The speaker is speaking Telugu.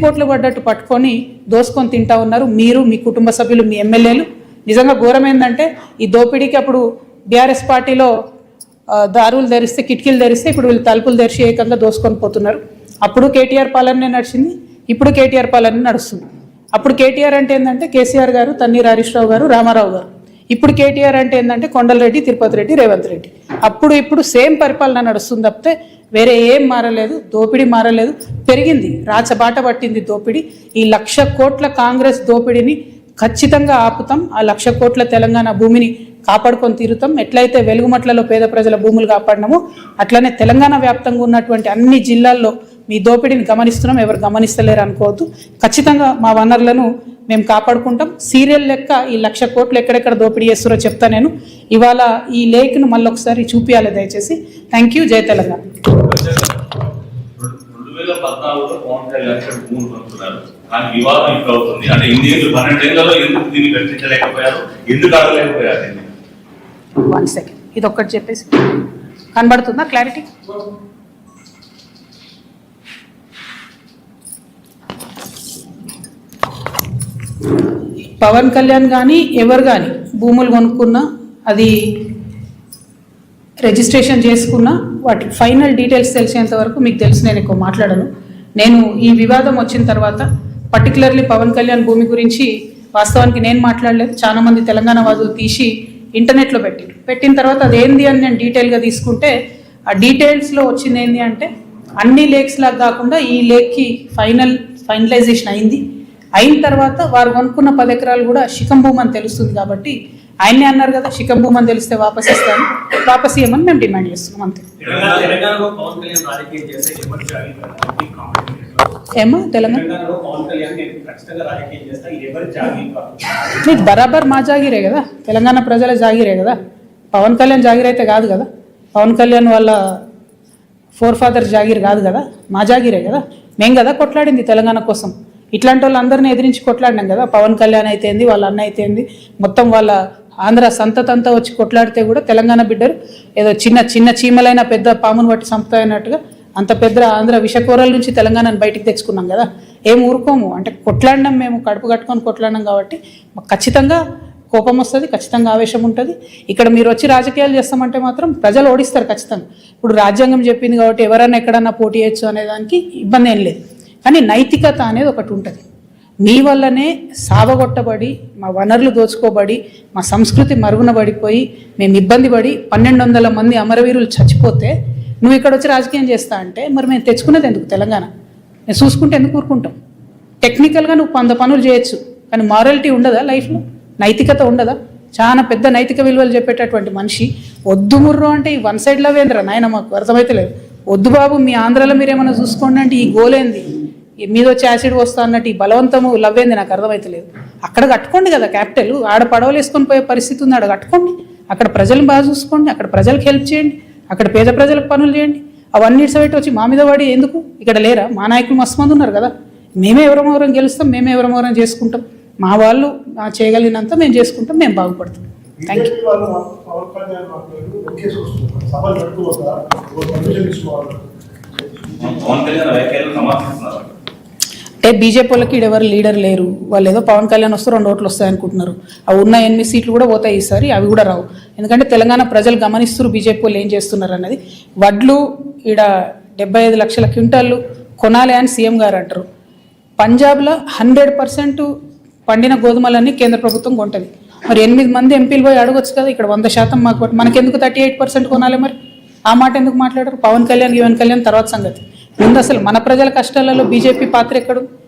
పోట్లు పడ్డట్టు పట్టుకొని దోసుకొని తింటా ఉన్నారు మీరు, మీ కుటుంబ సభ్యులు, మీ ఎమ్మెల్యేలు. నిజంగా ఘోరం ఏంటంటే ఈ దోపిడీకి అప్పుడు బీఆర్ఎస్ పార్టీలో దారులు ధరిస్తే, కిటికీలు ధరిస్తే ఇప్పుడు వీళ్ళు తలుపులు తెరిచి ఏకంగా దోసుకొని పోతున్నారు. అప్పుడు కేటీఆర్ పాలనే నడిచింది, ఇప్పుడు కేటీఆర్ పాలన నడుస్తుంది. అప్పుడు కేటీఆర్ అంటే ఏంటంటే కేసీఆర్ గారు, తన్నీర్ హరీష్ రావు గారు, రామారావు గారు. ఇప్పుడు కేటీఆర్ అంటే ఏంటంటే కొండలరెడ్డి, తిరుపతి రెడ్డి, రేవంత్ రెడ్డి. అప్పుడు ఇప్పుడు సేమ్ పరిపాలన నడుస్తుంది తప్పితే వేరే ఏం మారలేదు. దోపిడీ మారలేదు, పెరిగింది, రాచబాట పట్టింది దోపిడీ. ఈ 1,00,000 కోట్ల కాంగ్రెస్ దోపిడీని ఖచ్చితంగా ఆపుతాం. ఆ 1,00,000 కోట్ల తెలంగాణ భూమిని కాపాడుకొని తీరుతాం. ఎట్లయితే వెలుగుమట్లలో పేద ప్రజల భూములు కాపాడినామో అట్లనే తెలంగాణ వ్యాప్తంగా ఉన్నటువంటి అన్ని జిల్లాల్లో మీ దోపిడీని గమనిస్తున్నాం. ఎవరు గమనిస్తలేరు అనుకోవద్దు. ఖచ్చితంగా మా వనరులను మేము కాపాడుకుంటాం. సీరియల్ లెక్క ఈ 1,00,000 కోట్లు ఎక్కడెక్కడ దోపిడీ చేస్తారో చెప్తా నేను. ఇవాళ ఈ లేక్ను మళ్ళీ ఒకసారి చూపించాలి దయచేసి. Thank you. జై తెలంగాణ. 2014లో పవన్ కళ్యాణ్ భూములు పంపుతున్నారు, కానీ వివాదం ఇప్పుడు అవుతుంది. అంటే 12 ఏళ్లలో ఎందుకు దీన్ని చర్చించలేకపోయారు, ఎందుకు అడగలేకపోయారు? 1 సెకండ్, ఇది ఒక్కటి చెప్పేసి కనబడుతుందా క్లారిటీ? పవన్ కళ్యాణ్ కానీ ఎవరు కానీ భూములు కొనుక్కున్నా, అది రిజిస్ట్రేషన్ చేసుకున్నా, వాటి ఫైనల్ డీటెయిల్స్ తెలిసేంత వరకు మీకు తెలిసి నేను ఎక్కువ మాట్లాడను. నేను ఈ వివాదం వచ్చిన తర్వాత పర్టికులర్లీ పవన్ కళ్యాణ్ భూమి గురించి వాస్తవానికి నేను మాట్లాడలేదు. చాలామంది తెలంగాణ వాదులు తీసి ఇంటర్నెట్లో పెట్టిన తర్వాత అదేంది అని నేను డీటెయిల్గా తీసుకుంటే ఆ డీటెయిల్స్లో వచ్చింది ఏంటి అంటే అన్ని లేక్స్ లాగా కాకుండా ఈ లేక్కి ఫైనలైజేషన్ అయిన తర్వాత వారు కొనుక్కున్న 10 ఎకరాలు కూడా శిఖం భూమి అని తెలుస్తుంది. కాబట్టి ఆయన్నే అన్నారు కదా, శిఖం భూమి అని తెలిస్తే వాపస్ ఇస్తాను, వాపస్ ఇవ్వమని మేము డిమాండ్ చేస్తున్నాం అంతే. ఏమో తెలంగాణలో బరాబర్ మా జాగిరే కదా, తెలంగాణ ప్రజల జాగిరే కదా. పవన్ కళ్యాణ్ జాగిర్ అయితే కాదు కదా, పవన్ కళ్యాణ్ వాళ్ళ ఫాదర్స్ జాగిర్ కాదు కదా, మా జాగిరే కదా. మేం కదా కొట్లాడింది తెలంగాణ కోసం. ఇట్లాంటి వాళ్ళందరినీ ఎదిరించి కొట్లాడినాం కదా. పవన్ కళ్యాణ్ అయితేంది, వాళ్ళ అన్న అయితేంది, మొత్తం వాళ్ళ ఆంధ్ర సంతతంతా వచ్చి కొట్లాడితే కూడా తెలంగాణ బిడ్డరు ఏదో చిన్న చీమలైన పెద్ద పామును బట్టి సంపుతాయన్నట్టుగా అంత పెద్ద ఆంధ్ర విషకూరల నుంచి తెలంగాణను బయటికి తెచ్చుకున్నాం కదా. ఏం ఊరుకోము అంటే కొట్లాడినాం, మేము కడుపు కట్టుకొని కొట్లాడినాం. కాబట్టి మాకు ఖచ్చితంగా కోపం వస్తుంది, ఖచ్చితంగా ఆవేశం ఉంటుంది. ఇక్కడ మీరు వచ్చి రాజకీయాలు చేస్తామంటే మాత్రం ప్రజలు ఓడిస్తారు ఖచ్చితంగా. ఇప్పుడు రాజ్యాంగం చెప్పింది కాబట్టి ఎవరైనా ఎక్కడన్నా పోటీ చేయొచ్చు అనేదానికి ఇబ్బంది ఏం లేదు. కానీ నైతికత అనేది ఒకటి ఉంటుంది. మీ వల్లనే సావగొట్టబడి, మా వనరులు దోచుకోబడి, మా సంస్కృతి మరుగున పడిపోయి, మేము ఇబ్బంది పడి 1200 మంది అమరవీరులు చచ్చిపోతే నువ్వు ఇక్కడ వచ్చి రాజకీయం చేస్తా అంటే మరి మేము తెచ్చుకునేది ఎందుకు తెలంగాణ? మేము చూసుకుంటే ఎందుకు ఊరుకుంటాం? టెక్నికల్గా నువ్వు 100 పనులు చేయొచ్చు, కానీ మారాలిటీ ఉండదా లైఫ్లో? నైతికత ఉండదా? చాలా పెద్ద నైతిక విలువలు చెప్పేటటువంటి మనిషి వద్దు ముర్రో అంటే ఈ 1 సైడ్ లవ్ ఏంద్రా నాయన, మాకు అర్థమైతే లేదు. వద్దు బాబు, మీ ఆంధ్రాలో మీరేమైనా చూసుకోండి అంటే ఈ గోలేంది, మీద వచ్చి యాసిడ్ వస్తా అన్నట్టు ఈ బలవంతము లవ్ ఏంది, నాకు అర్థమైతలేదు. అక్కడ కట్టుకోండి కదా క్యాపిటల్, ఆడ పడవలు వేసుకొని పోయే పరిస్థితి ఉంది, ఆడ కట్టుకోండి. అక్కడ ప్రజలను బాగా చూసుకోండి, అక్కడ ప్రజలకు హెల్ప్ చేయండి, అక్కడ పేద ప్రజలకు పనులు చేయండి. అవన్నీ ఇట్సబెట్టి వచ్చి మా మీద పడి ఎందుకు? ఇక్కడ లేరా మా నాయకులు? మస్తు మంది ఉన్నారు కదా. మేమే ఎవరమవరం గెలుస్తాం, మేమే ఎవరమవరం చేసుకుంటాం. మా వాళ్ళు చేయగలిగినంత మేము చేసుకుంటాం, మేము బాగుపడతాం. Thank you. అంటే బీజేపీ వాళ్ళకి ఎవరు లీడర్ లేరు, వాళ్ళు ఏదో పవన్ కళ్యాణ్ వస్తే 2 ఓట్లు వస్తాయి అనుకుంటున్నారు. అవి ఉన్న 8 సీట్లు కూడా పోతాయి ఈసారి, అవి కూడా రావు. ఎందుకంటే తెలంగాణ ప్రజలు గమనిస్తున్నారు బీజేపీ వాళ్ళు ఏం చేస్తున్నారు అన్నది. వడ్లు ఈడ 75 లక్షల క్వింటాళ్ళు కొనాలి అని సీఎం గారు అంటారు. పంజాబ్లో 100% పండిన గోధుమలన్నీ కేంద్ర ప్రభుత్వం కొంటుంది. మరి 8 మంది ఎంపీలు పోయి అడగొచ్చు కదా, ఇక్కడ 100% మాకు, మనకెందుకు 38% కొనాలి? మరి ఆ మాట ఎందుకు మాట్లాడరు? పవన్ కళ్యాణ్ తర్వాత సంగతి. ముందు అసలు మన ప్రజల కష్టాలలో బీజేపీ పాత్ర ఎక్కడు?